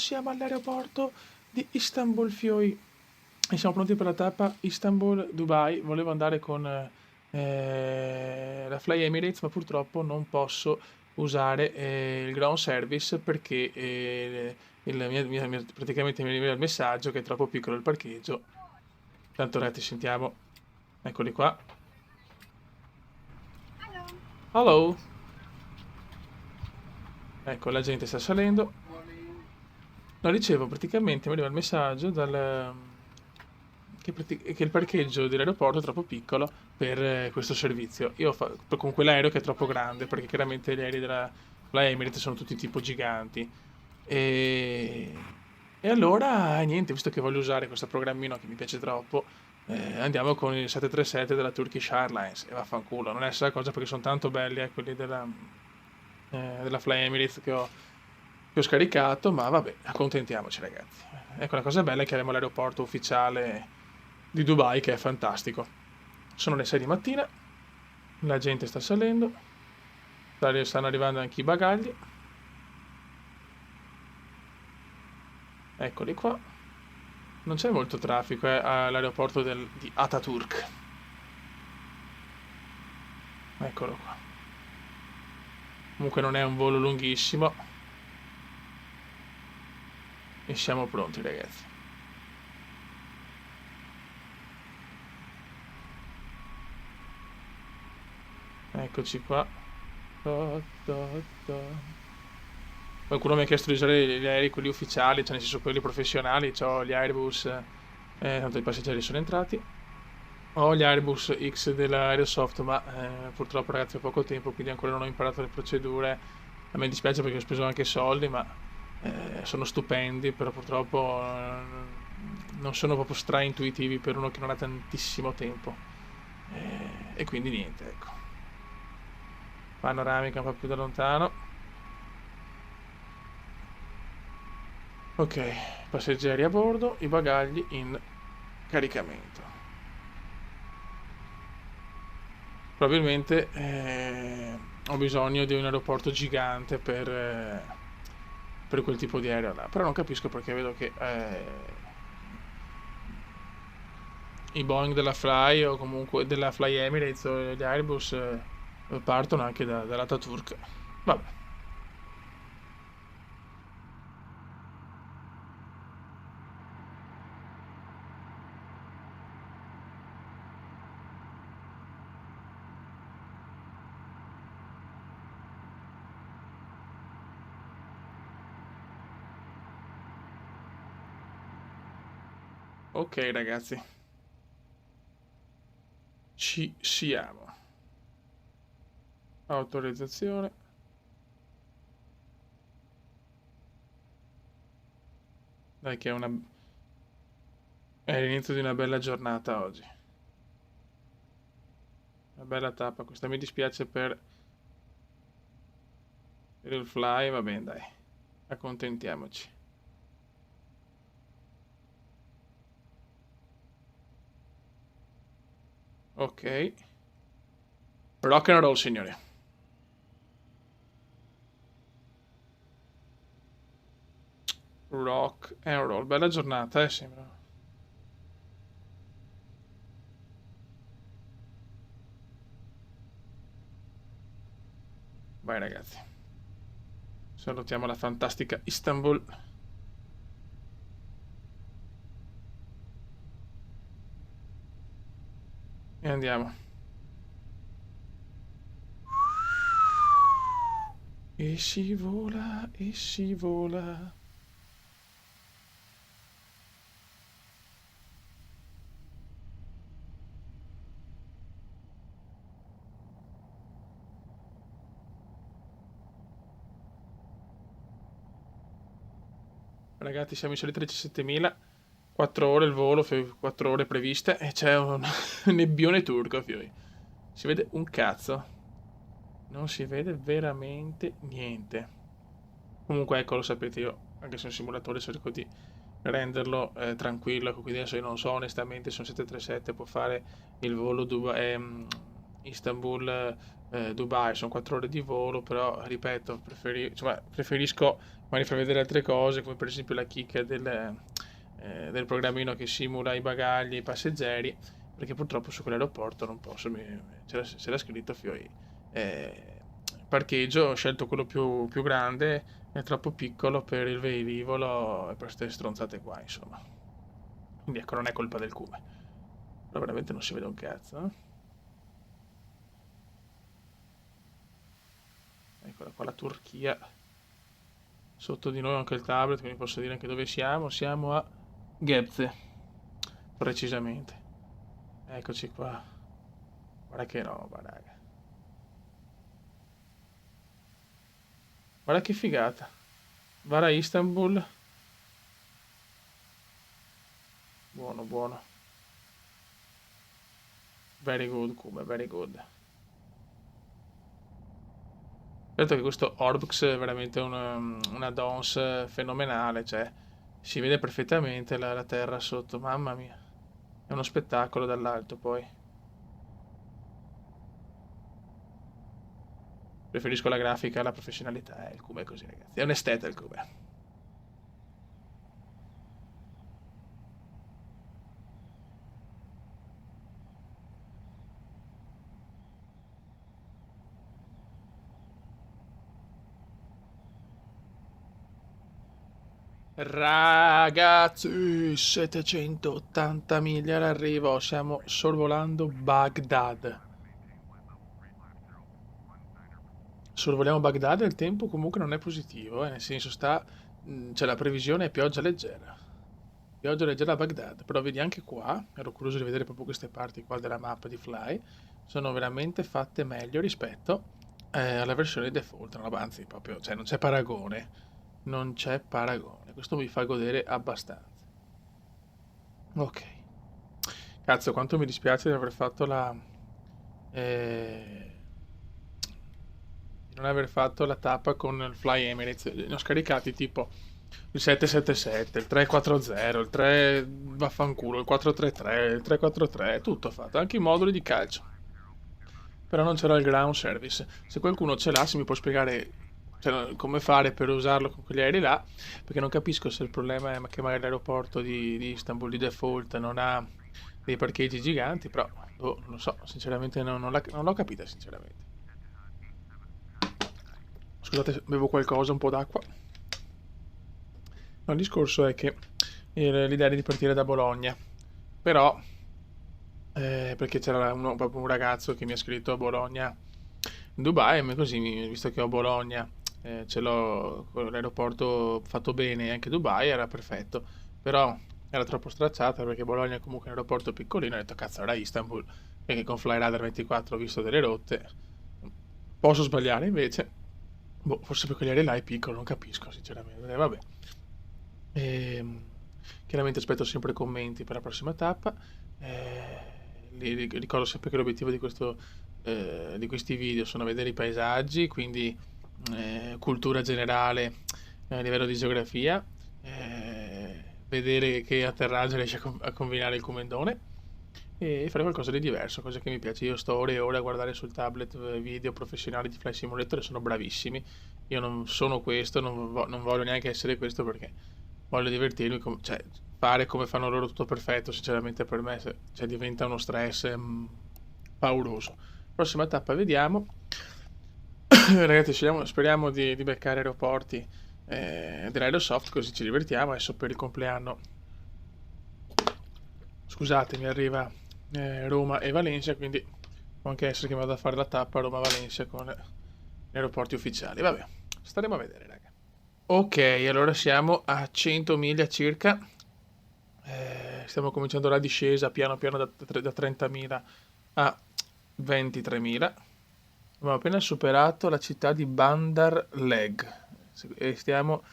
siamo all'aeroporto di Istanbul, Fioi. E siamo pronti per la tappa Istanbul-Dubai. Volevo andare con la Fly Emirates, ma purtroppo non posso usare il ground service perché praticamente mi arriva il messaggio che è troppo piccolo il parcheggio. Tanto ora ti sentiamo. Eccoli qua. Hello. Hello. Ecco, la gente sta salendo. No, dicevo, praticamente mi arriva il messaggio che il parcheggio dell'aeroporto è troppo piccolo per questo servizio. Con quell'aereo che è troppo grande, perché chiaramente gli aerei della Fly Emirates sono tutti tipo giganti. E, e allora, niente, visto che voglio usare questo programmino che mi piace troppo, andiamo con il 737 della Turkish Airlines. E vaffanculo, non è la stessa cosa perché sono tanto belli quelli della Fly Emirates che ho scaricato, ma vabbè, accontentiamoci ragazzi. Ecco, la cosa bella è che abbiamo l'aeroporto ufficiale di Dubai che è fantastico. Sono le 6 di mattina, la gente sta salendo, stanno arrivando anche i bagagli. Eccoli qua. Non c'è molto traffico all'aeroporto di Ataturk. Eccolo qua. Comunque non è un volo lunghissimo. E siamo pronti ragazzi. Eccoci qua. Ta, ta, ta. Qualcuno mi ha chiesto di usare gli aerei quelli ufficiali, cioè nel senso quelli professionali, ho gli Airbus, tanto i passeggeri sono entrati. Ho gli Airbus X dell'Aerosoft, ma purtroppo ragazzi ho poco tempo, quindi ancora non ho imparato le procedure. A me dispiace perché ho speso anche soldi, ma sono stupendi, però purtroppo non sono proprio stra-intuitivi per uno che non ha tantissimo tempo. E quindi niente, ecco. Panoramica un po' più da lontano. Ok, passeggeri a bordo, i bagagli in caricamento. Probabilmente ho bisogno di un aeroporto gigante per quel tipo di aereo là. Però non capisco perché vedo che i Boeing della Fly o comunque della Fly Emirates o gli Airbus partono anche dall'Ataturk. Vabbè. Ok ragazzi, ci siamo. Autorizzazione. Dai che è l'inizio di una bella giornata oggi. Una bella tappa. Questa mi dispiace per il fly, va bene dai. Accontentiamoci. Ok. Rock and roll, signori. Rock and roll. Bella giornata, sembra. Vai ragazzi. Salutiamo la fantastica Istanbul. E andiamo. E si vola, e si vola. Ragazzi, siamo in salita 17.000. 4 ore il volo, 4 ore previste. E c'è un nebbione turco, fioi. Si vede un cazzo. Non si vede veramente niente. Comunque, ecco, lo sapete, io, anche se è un simulatore, cerco di renderlo tranquillo. Ecco, quindi adesso io non so onestamente se un 737 può fare il volo Istanbul Dubai, sono 4 ore di volo, però ripeto, preferisco magari far vedere altre cose, come per esempio la chicca del programmino che simula i bagagli e i passeggeri, perché purtroppo su quell'aeroporto non posso, c'era scritto parcheggio, ho scelto quello più grande, è troppo piccolo per il velivolo e per queste stronzate qua, insomma. Quindi ecco, non è colpa del Cume. Però veramente non si vede un cazzo, eh? Eccola qua la Turchia. Sotto di noi ho anche il tablet, quindi posso dire anche dove siamo. Siamo a Gebze, precisamente. Eccoci qua. Guarda che roba, raga. Guarda che figata. Vara Istanbul. Buono, buono. Very good, Cuba, very good. Certo che questo Orbx è veramente una dons fenomenale, cioè si vede perfettamente la terra sotto, mamma mia. È uno spettacolo dall'alto poi. Preferisco la grafica alla professionalità, il Cuba è così ragazzi. È un esteta il Cuba. Ragazzi, 780 miglia all'arrivo, stiamo sorvolando Baghdad. Sorvoliamo Baghdad e il tempo comunque non è positivo, nel senso c'è la previsione è pioggia leggera. Pioggia leggera a Baghdad, però vedi anche qua, ero curioso di vedere proprio queste parti qua della mappa di Fly, sono veramente fatte meglio rispetto alla versione default, no? Anzi, proprio, cioè non c'è paragone, non c'è paragone, questo mi fa godere abbastanza. Ok. Cazzo, quanto mi dispiace di aver fatto di non aver fatto la tappa con il Fly Emirates. Ne ho scaricati tipo il 777, il 340, il 3 vaffanculo, il 433, il 343, tutto fatto, anche i moduli di calcio. Però non c'era il ground service. Se qualcuno ce l'ha, se mi può spiegare cioè, come fare per usarlo con quegli aerei là, perché non capisco se il problema è che magari l'aeroporto di Istanbul di default non ha dei parcheggi giganti, però boh, non lo so, sinceramente non l'ho capita, sinceramente. Scusate, bevo qualcosa, un po' d'acqua. No, il discorso è che l'idea era di partire da Bologna, però perché c'era proprio un ragazzo che mi ha scritto a Bologna, Dubai, e così, visto che ho Bologna, ce l'ho con l'aeroporto fatto bene, anche Dubai era perfetto, però era troppo stracciata perché Bologna è comunque un aeroporto piccolino, ho detto cazzo era Istanbul, e che con Flyradar 24 ho visto delle rotte, posso sbagliare invece, boh, forse perché gli aerei là è piccolo, non capisco sinceramente, vabbè. Ehm, Chiaramente aspetto sempre commenti per la prossima tappa. Ricordo sempre che l'obiettivo di questi video sono vedere i paesaggi, quindi cultura generale a livello di geografia, vedere che atterraggio riesce a combinare il comendone e fare qualcosa di diverso, cosa che mi piace. Io sto ore e ore a guardare sul tablet video professionali di Flight Simulator e sono bravissimi. Io non sono questo, non voglio neanche essere questo perché voglio divertirmi, cioè fare come fanno loro tutto perfetto, sinceramente per me cioè, diventa uno stress pauroso. Prossima tappa vediamo. Ragazzi, speriamo di beccare aeroporti dell'Aerosoft così ci divertiamo. Adesso per il compleanno, scusate, mi arriva Roma e Valencia, quindi può anche essere che vado a fare la tappa Roma-Valencia con gli aeroporti ufficiali. Vabbè, staremo a vedere, raga. Ok, allora siamo a 100 miglia circa. Stiamo cominciando la discesa piano piano da 30.000 a 23.000. Abbiamo appena superato la città di Bandar Leg e stiamo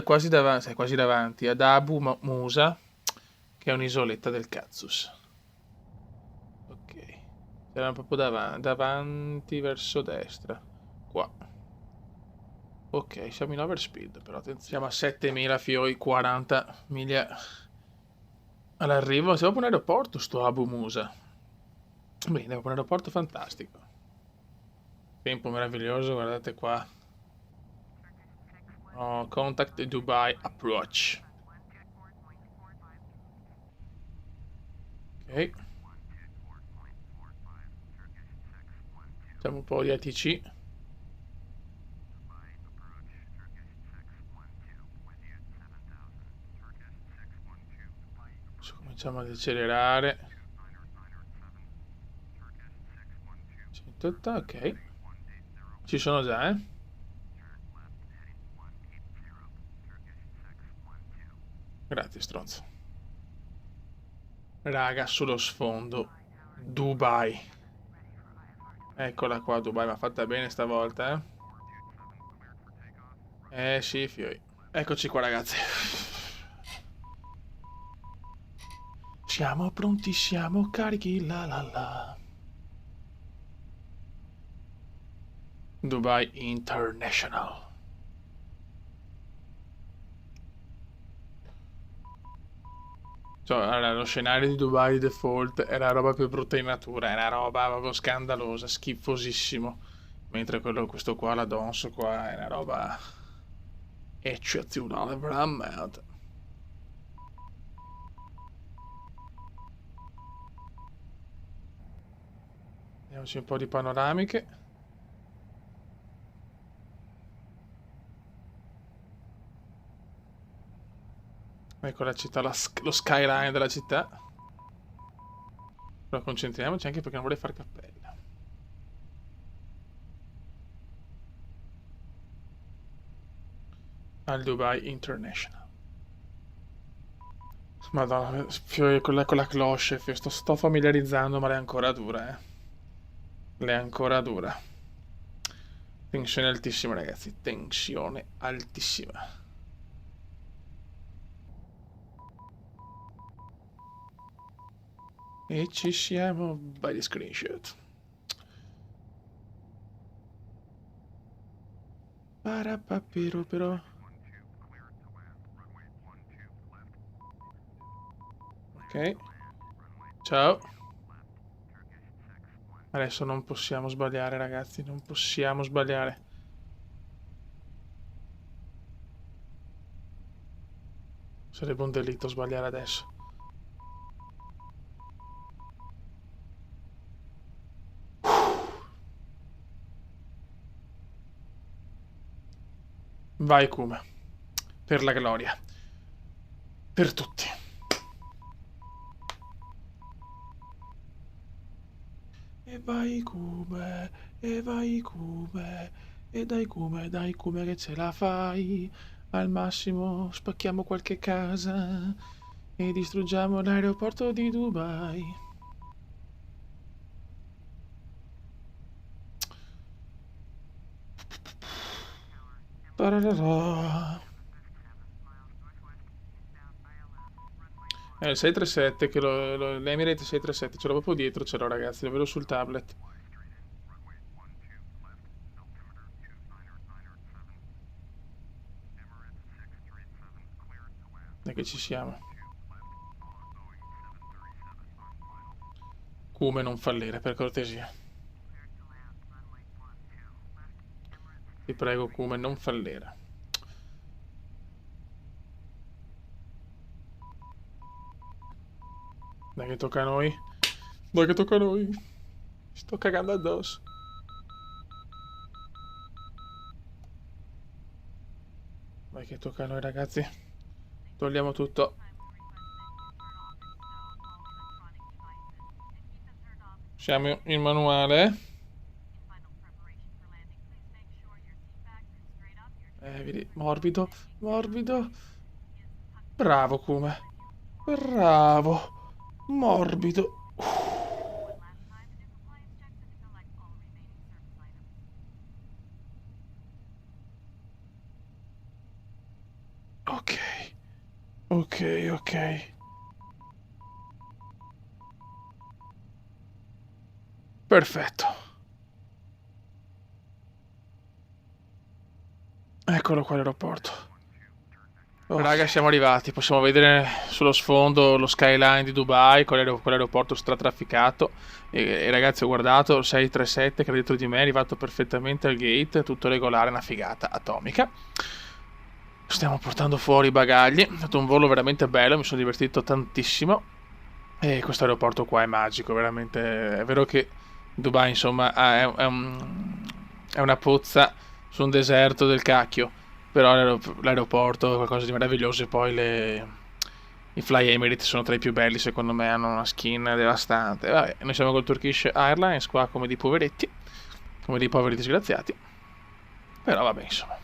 quasi davanti ad Abu Musa, che è un'isoletta del Cazzus. Ok, siamo proprio davanti verso destra. Qua. Ok, siamo in overspeed, però attenzione. Siamo a 7.000 fioi, 40 miglia all'arrivo. Siamo proprio un aeroporto, sto Abu Musa. Bene, è un aeroporto fantastico. Tempo meraviglioso, guardate qua. Oh, contact Dubai approach. Ok. Facciamo un po' di ATC. Adesso cominciamo ad accelerare. 180, ok. Ci sono già, eh. Grazie, stronzo. Raga, sullo sfondo. Dubai. Eccola qua, Dubai, ma fatta bene stavolta, eh. Sì, fioi. Eccoci qua, ragazzi. Siamo pronti, siamo carichi, la la la. Dubai International. Cioè, allora, lo scenario di Dubai di default era la roba più brutta in natura, era roba proprio scandalosa, schifosissimo. Mentre questo qua, la Donso qua, è una roba eccezionale, veramente. Vediamoci un po' di panoramiche. Ecco la città, lo skyline della città. Però concentriamoci anche perché non vorrei far cappella. Al Dubai International. Madonna, con la cloche, sto familiarizzando, ma l'è ancora dura, eh. L'è ancora dura. Tensione altissima, ragazzi. Tensione altissima. E ci siamo. Vai di screenshot. Parapapiro però. Ok. Ciao. Adesso non possiamo sbagliare, ragazzi. Non possiamo sbagliare. Sarebbe un delitto sbagliare adesso. Vai, Kuma. Per la gloria. Per tutti. E vai, Kuma. E vai, Kuma. E dai, Kuma che ce la fai. Al massimo spacchiamo qualche casa e distruggiamo l'aeroporto di Dubai. Tararara. Il 637 che l'Emirates 637 ce l'ho proprio dietro, ce l'ho ragazzi, lo vedo sul tablet. E che ci siamo. Come non fallire, per cortesia. Ti prego, come non fallire. Dai che tocca a noi. Dai che tocca a noi. Sto cagando addosso. Dai che tocca a noi ragazzi. Togliamo tutto. Siamo in manuale. Vedi, morbido, morbido. Bravo Kuma. Bravo. Morbido. Ok. Ok, ok. Perfetto. Eccolo qua l'aeroporto. Oh, raga, siamo arrivati. Possiamo vedere sullo sfondo lo skyline di Dubai con l'aeroporto stratrafficato. E ragazzi, ho guardato il 637 che era dietro di me, è arrivato perfettamente al gate, tutto regolare, una figata atomica. Stiamo portando fuori i bagagli. È stato un volo veramente bello, mi sono divertito tantissimo. E questo aeroporto qua è magico, veramente. È vero che Dubai, insomma, è una pozza su un deserto del cacchio, però l'aeroporto è qualcosa di meraviglioso e poi i Fly Emirates sono tra i più belli, secondo me, hanno una skin devastante. Vabbè, noi siamo col Turkish Airlines qua come dei poveretti, come dei poveri disgraziati, però vabbè, insomma.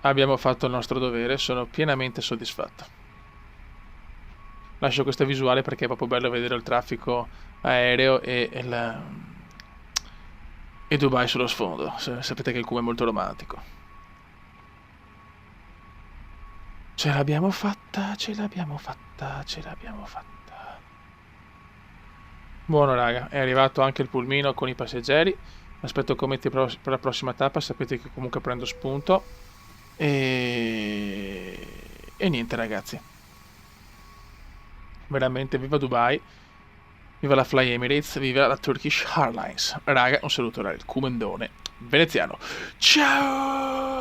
Abbiamo fatto il nostro dovere, sono pienamente soddisfatto. Lascio questa visuale perché è proprio bello vedere il traffico aereo e Dubai sullo sfondo. Sapete che il cubo è molto romantico. Ce l'abbiamo fatta, ce l'abbiamo fatta, ce l'abbiamo fatta. Buono raga, è arrivato anche il pulmino con i passeggeri. Aspetto commenti per la prossima tappa, sapete che comunque prendo spunto. E niente ragazzi. Veramente viva Dubai, viva la Fly Emirates, viva la Turkish Airlines. Raga, un saluto dal Comandone veneziano. Ciao!